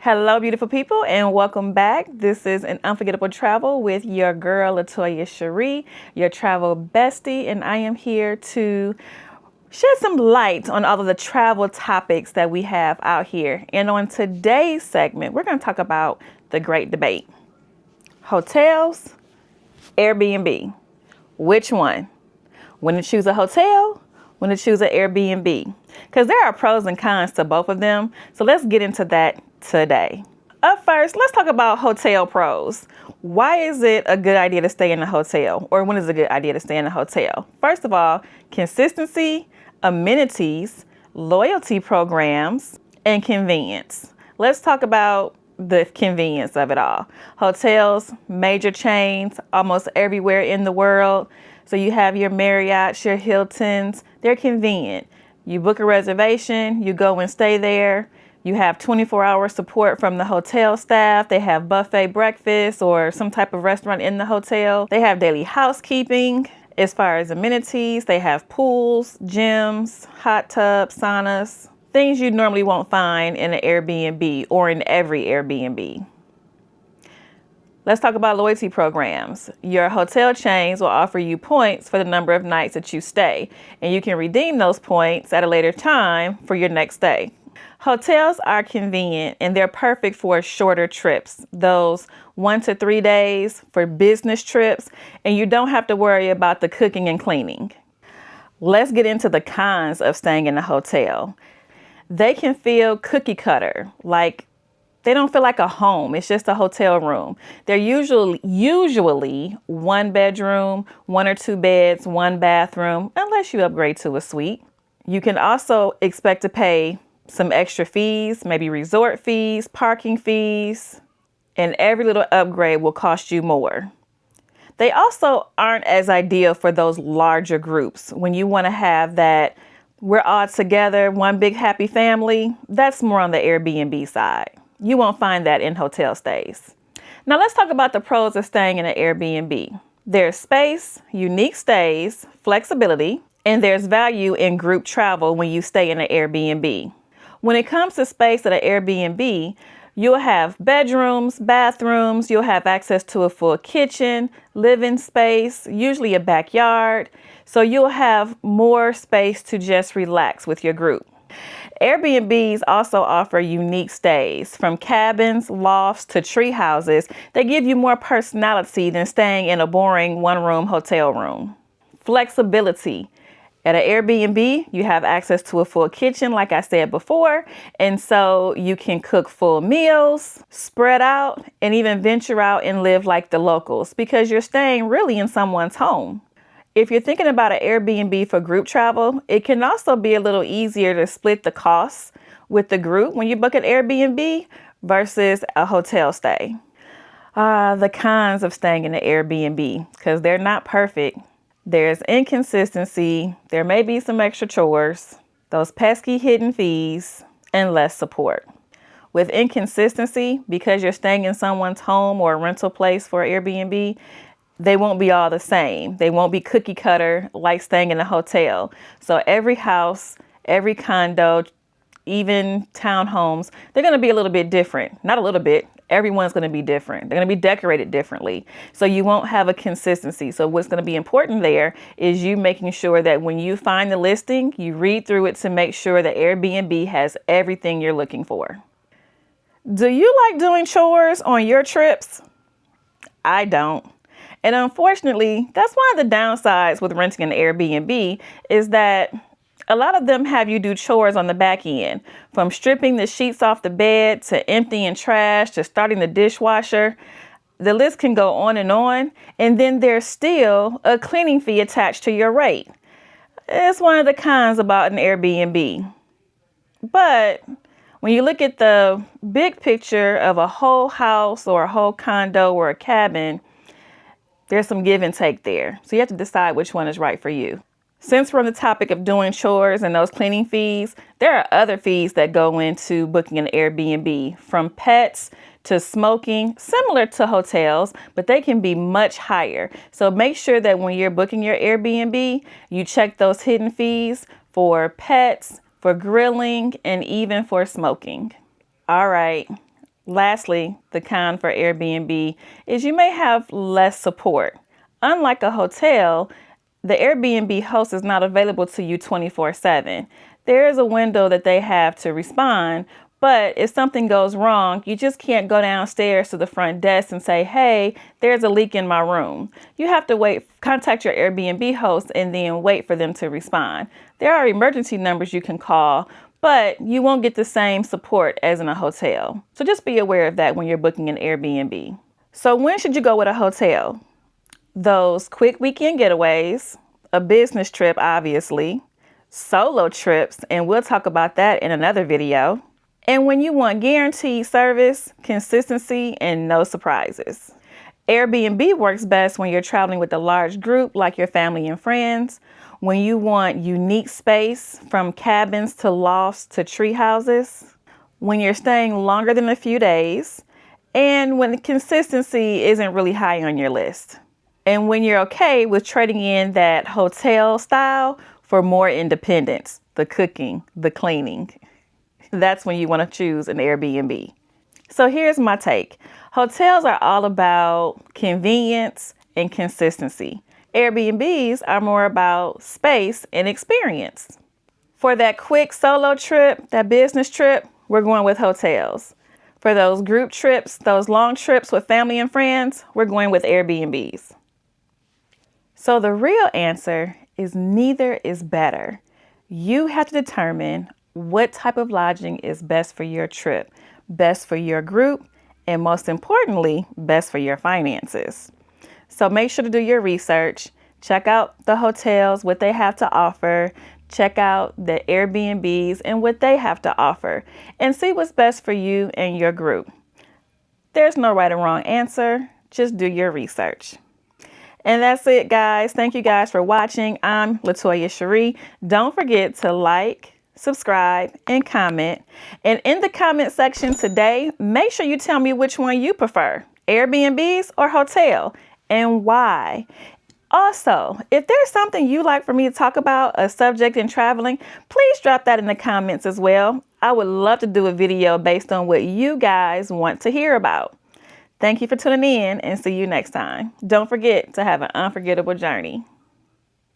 Hello, beautiful people, and welcome back. This is an unforgettable travel with your girl, Latoya Sheree, your travel bestie, and I am here to shed some light on all of the travel topics that we have out here. And on today's segment, we're going to talk about the great debate: hotels, Airbnb. Which one? When to choose a hotel, when to choose an Airbnb. Because there are pros and cons to both of them. So let's get into that today. Up first, let's talk about hotel pros. Why is it a good idea to stay in a hotel? Or when is a good idea to stay in a hotel? First of all, consistency, amenities, loyalty programs, and convenience. Let's talk about the convenience of it all. Hotels, major chains, almost everywhere in the world. So you have your Marriotts, your Hiltons. They're convenient. You book a reservation, you go and stay there. You have 24-hour support from the hotel staff. They have buffet breakfast or some type of restaurant in the hotel. They have daily housekeeping. As far as amenities, they have pools, gyms, hot tubs, saunas, things you normally won't find in an Airbnb or in every Airbnb. Let's talk about loyalty programs. Your hotel chains will offer you points for the number of nights that you stay, and you can redeem those points at a later time for your next stay. Hotels are convenient and they're perfect for shorter trips, those 1 to 3 days for business trips, and you don't have to worry about the cooking and cleaning. Let's get into the cons of staying in a hotel. They can feel cookie cutter, like they don't feel like a home. It's just a hotel room. They're usually one bedroom, 1 or 2 beds, 1 bathroom, unless you upgrade to a suite. You can also expect to pay some extra fees, maybe resort fees, parking fees, and every little upgrade will cost you more. They also aren't as ideal for those larger groups. When you want to have that, we're all together, one big happy family, that's more on the Airbnb side. You won't find that in hotel stays. Now let's talk about the pros of staying in an Airbnb. There's space, unique stays, flexibility, and there's value in group travel when you stay in an Airbnb. When it comes to space at an Airbnb, you'll have bedrooms, bathrooms, you'll have access to a full kitchen, living space, usually a backyard. So you'll have more space to just relax with your group. Airbnbs also offer unique stays, from cabins, lofts to tree houses. They give you more personality than staying in a boring one-room hotel room. Flexibility. At an Airbnb, you have access to a full kitchen, like I said before, and so you can cook full meals, spread out, and even venture out and live like the locals because you're staying really in someone's home. If you're thinking about an Airbnb for group travel, it can also be a little easier to split the costs with the group when you book an Airbnb versus a hotel stay. The cons of staying in an Airbnb, because they're not perfect. There's inconsistency, there may be some extra chores, those pesky hidden fees, and less support. With inconsistency, because you're staying in someone's home or a rental place for Airbnb, they won't be all the same. They won't be cookie cutter like staying in a hotel. So every house, every condo, even townhomes, they're going to be a little bit different. Not a little bit. Everyone's going to be different. They're going to be decorated differently. So you won't have a consistency. So what's going to be important there is you making sure that when you find the listing, you read through it to make sure that Airbnb has everything you're looking for. Do you like doing chores on your trips? I don't. And unfortunately, that's one of the downsides with renting an Airbnb is that a lot of them have you do chores on the back end, from stripping the sheets off the bed to emptying trash to starting the dishwasher. The list can go on, and then there's still a cleaning fee attached to your rate. It's one of the cons about an Airbnb. But when you look at the big picture of a whole house or a whole condo or a cabin, there's some give and take there. So you have to decide which one is right for you. Since we're on the topic of doing chores and those cleaning fees, there are other fees that go into booking an Airbnb, from pets to smoking, similar to hotels, but they can be much higher. So make sure that when you're booking your Airbnb, you check those hidden fees for pets, for grilling, and even for smoking. All right, Lastly, the con for Airbnb is you may have less support. Unlike a hotel, the Airbnb host is not available to you 24/7. There is a window that they have to respond, but if something goes wrong, you just can't go downstairs to the front desk and say, hey, there's a leak in my room. You have to contact your Airbnb host and then wait for them to respond. There are emergency numbers you can call, but you won't get the same support as in a hotel. So just be aware of that when you're booking an Airbnb. So when should you go with a hotel? Those quick weekend getaways, a business trip, obviously, solo trips, and we'll talk about that in another video. And when you want guaranteed service, consistency, and no surprises. Airbnb works best when you're traveling with a large group like your family and friends, when you want unique space from cabins to lofts to tree houses, when you're staying longer than a few days, and when consistency isn't really high on your list. And when you're okay with trading in that hotel style for more independence, the cooking, the cleaning. That's when you want to choose an Airbnb. So here's my take. Hotels are all about convenience and consistency. Airbnbs are more about space and experience. For that quick solo trip, that business trip, we're going with hotels. For those group trips, those long trips with family and friends, we're going with Airbnbs. So the real answer is neither is better. You have to determine what type of lodging is best for your trip, best for your group, and most importantly, best for your finances. So make sure to do your research. Check out the hotels, what they have to offer. Check out the Airbnbs and what they have to offer, and see what's best for you and your group. There's no right or wrong answer. Just do your research. And that's it, guys. Thank you guys for watching. I'm Latoya Sheree. Don't forget to like, subscribe, and comment. And in the comment section today, make sure you tell me which one you prefer, Airbnbs or hotel, and why. Also, if there's something you like for me to talk about, a subject in traveling, please drop that in the comments as well. I would love to do a video based on what you guys want to hear about. Thank you for tuning in, and see you next time. Don't forget to have an unforgettable journey.